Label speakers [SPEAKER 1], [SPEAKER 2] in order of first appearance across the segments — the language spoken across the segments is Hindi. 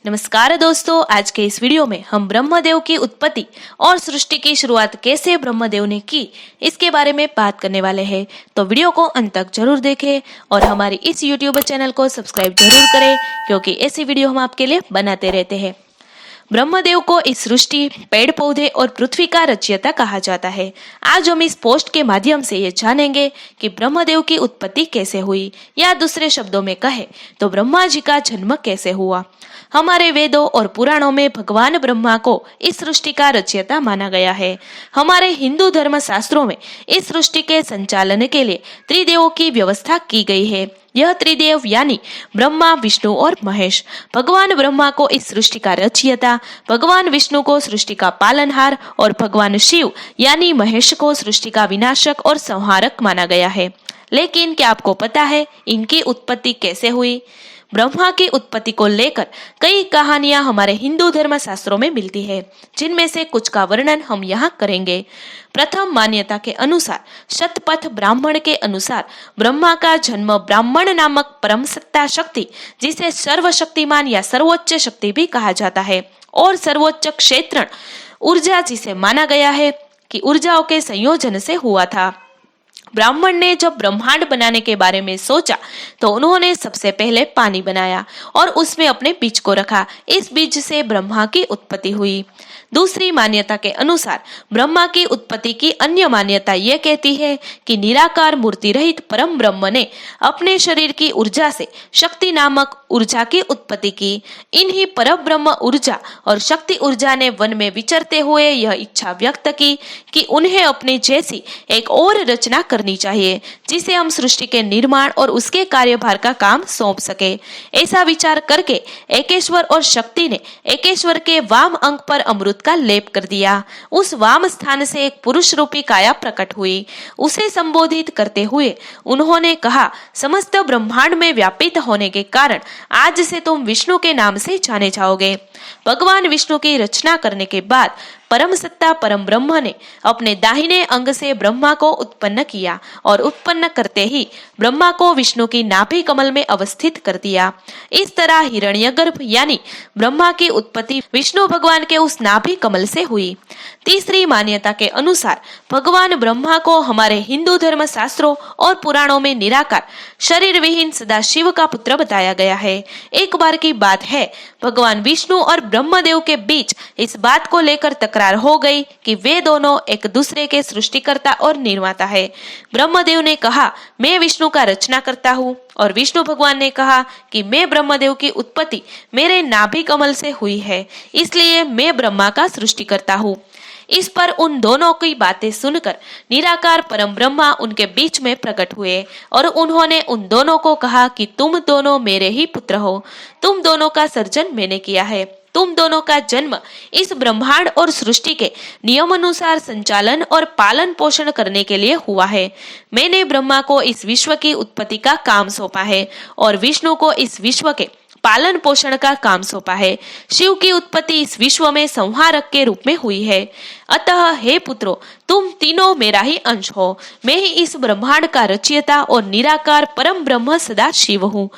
[SPEAKER 1] नमस्कार दोस्तों, आज के इस वीडियो में हम ब्रह्मदेव की उत्पत्ति और सृष्टि की शुरुआत कैसे ब्रह्मदेव ने की इसके बारे में बात करने वाले हैं। तो वीडियो को अंत तक जरूर देखें और हमारी इस यूट्यूब चैनल को सब्सक्राइब जरूर करें, क्योंकि ऐसी वीडियो हम आपके लिए बनाते रहते हैं। ब्रह्मदेव को इस सृष्टि, पेड़ पौधे और पृथ्वी का रचयिता कहा जाता है। आज हम इस पोस्ट के माध्यम से ये जानेंगे कि ब्रह्मदेव की उत्पत्ति कैसे हुई, या दूसरे शब्दों में कहे तो ब्रह्मा जी का जन्म कैसे हुआ। हमारे वेदों और पुराणों में भगवान ब्रह्मा को इस सृष्टि का रचयिता माना गया है। हमारे हिंदू धर्म शास्त्रों में इस सृष्टि के संचालन के लिए त्रिदेवों की व्यवस्था की गई है। यह त्रिदेव यानी ब्रह्मा, विष्णु और महेश। भगवान ब्रह्मा को इस सृष्टि का रचयिता, भगवान विष्णु को सृष्टि का पालनहार और भगवान शिव यानी महेश को सृष्टि का विनाशक और संहारक माना गया है। लेकिन क्या आपको पता है इनकी उत्पत्ति कैसे हुई? ब्रह्मा की उत्पत्ति को लेकर कई कहानियां हमारे हिंदू धर्म शास्त्रों में मिलती है, जिनमें से कुछ का वर्णन हम यहाँ करेंगे। प्रथम मान्यता के अनुसार, शतपथ ब्राह्मण के अनुसार ब्रह्मा का जन्म ब्राह्मण नामक परम सत्ता शक्ति, जिसे सर्वशक्तिमान या सर्वोच्च शक्ति भी कहा जाता है, और सर्वोच्च क्षेत्रण ऊर्जा, जिसे माना गया है कि ऊर्जाओं के संयोजन से हुआ था। ब्राह्मण ने जब ब्रह्मांड बनाने के बारे में सोचा तो उन्होंने सबसे पहले पानी बनाया और उसमें अपने बीज को रखा। इस बीज से ब्रह्मा की उत्पत्ति हुई। दूसरी मान्यता के अनुसार ब्रह्मा की उत्पत्ति की अन्य मान्यता यह कहती है कि निराकार मूर्ति रहित परम ब्रह्म ने अपने शरीर की ऊर्जा से शक्ति नामक ऊर्जा की उत्पत्ति की। इन्हीं पर ब्रह्म ऊर्जा और शक्ति ऊर्जा ने वन में विचरते हुए यह इच्छा व्यक्त की कि उन्हें अपने जैसी एक और रचना करनी चाहिए, जिसे हम सृष्टि के निर्माण और उसके कार्यभार का काम सौंप सके। ऐसा विचार करके एकेश्वर और शक्ति ने एकेश्वर के वाम अंग पर अमृत का लेप कर दिया। उस वाम स्थान से एक पुरुष रूपी काया प्रकट हुई। उसे संबोधित करते हुए उन्होंने कहा, समस्त ब्रह्मांड में व्यापित होने के कारण आज से तुम विष्णु के नाम से जाने जाओगे। भगवान विष्णु की रचना करने के बाद परम सत्ता परम ब्रह्म ने अपने दाहिने अंग से ब्रह्मा को उत्पन्न किया और उत्पन्न करते ही ब्रह्मा को विष्णु की नाभि कमल में अवस्थित कर दिया। इस तरह हिरण्यगर्भ यानी ब्रह्मा की उत्पत्ति विष्णु भगवान के उस नाभि कमल से हुई। तीसरी मान्यता के अनुसार भगवान ब्रह्मा को हमारे हिंदू धर्म शास्त्रों और पुराणों में निराकार, शरीर विहीन सदाशिव का पुत्र बताया गया है। एक बार की बात है, भगवान विष्णु और ब्रह्मदेव के बीच इस बात को लेकर तकरार हो गई कि वे दोनों एक दूसरे के सृष्टिकर्ता और निर्माता है। ब्रह्मदेव ने कहा, मैं विष्णु का रचना करता हूँ, और विष्णु भगवान ने कहा कि मैं ब्रह्मदेव की उत्पत्ति मेरे नाभि कमल से हुई है, इसलिए मैं ब्रह्मा का सृष्टि करता हूँ। इस पर उन दोनों की बातें सुनकर निराकार परम ब्रह्मा उनके बीच में प्रकट हुए और उन्होंने उन दोनों को कहा कि तुम दोनों मेरे ही पुत्र हो। तुम दोनों का सर्जन मैंने किया है। तुम दोनों का जन्म इस ब्रह्मांड और सृष्टि के नियमानुसार संचालन और पालन पोषण करने के लिए हुआ है। मैंने ब्रह्मा को इस विश्व की उत्पत्ति का काम सौंपा है और विष्णु को इस विश्व के पालन पोषण का काम सौंपा है। शिव की उत्पत्ति इस विश्व में संहारक के रूप में हुई है। अतः हे पुत्रों, तुम तीनों मेरा ही अंश हो। मैं ही इस ब्रह्मांड का रचयिता और निराकार परम ब्रह्म सदा शिव हूँ।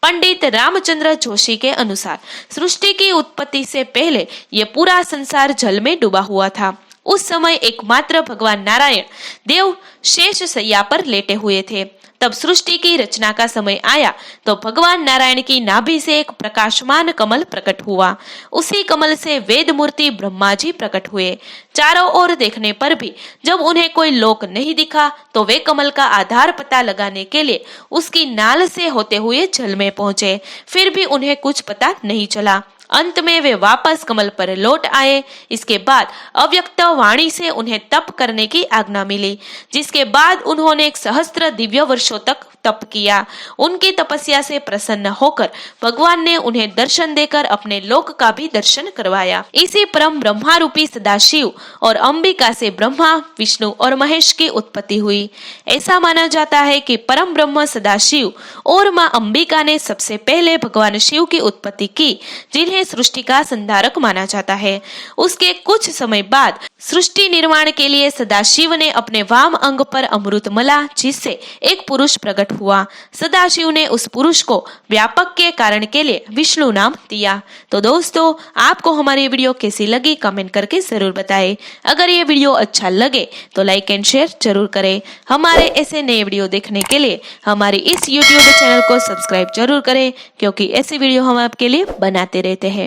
[SPEAKER 1] पंडित रामचंद्र जोशी के अनुसार सृष्टि की उत्पत्ति से पहले ये पूरा संसार जल में डूबा हुआ था। उस समय एकमात्र भगवान नारायण देव शेष शैया पर लेटे हुए थे। तब सृष्टि की रचना का समय आया तो भगवान नारायण की नाभि से एक प्रकाशमान कमल प्रकट हुआ। उसी कमल से वेद मूर्ति ब्रह्मा जी प्रकट हुए। चारों ओर देखने पर भी जब उन्हें कोई लोक नहीं दिखा तो वे कमल का आधार पता लगाने के लिए उसकी नाल से होते हुए जल में पहुंचे। फिर भी उन्हें कुछ पता नहीं चला। अंत में वे वापस कमल पर लौट आए। इसके बाद अव्यक्त वाणी से उन्हें तप करने की आज्ञा मिली, जिसके बाद उन्होंने 1 सहस्त्र दिव्य वर्षों तक तप किया। उनकी तपस्या से प्रसन्न होकर भगवान ने उन्हें दर्शन देकर अपने लोक का भी दर्शन करवाया। इसी परम ब्रह्मा रूपी सदाशिव और अंबिका से ब्रह्मा, विष्णु और महेश की उत्पत्ति हुई। ऐसा माना जाता है कि परम ब्रह्म सदाशिव और माँ अंबिका ने सबसे पहले भगवान शिव की उत्पत्ति की, जिन्हें सृष्टि का संधारक माना जाता है। उसके कुछ समय बाद सृष्टि निर्माण के लिए सदाशिव ने अपने वाम अंग पर अमृत मला, जिससे एक पुरुष प्रकट हुआ। सदाशिव ने उस पुरुष को व्यापक के कारण के लिए विष्णु नाम दिया। तो दोस्तों, आपको हमारी वीडियो कैसी लगी कमेंट करके जरूर बताएं। अगर ये वीडियो अच्छा लगे तो लाइक एंड शेयर जरूर करें। हमारे ऐसे नए वीडियो देखने के लिए हमारे इस YouTube चैनल को सब्सक्राइब जरूर करें, क्योंकि ऐसी वीडियो हम आपके लिए बनाते रहते हैं।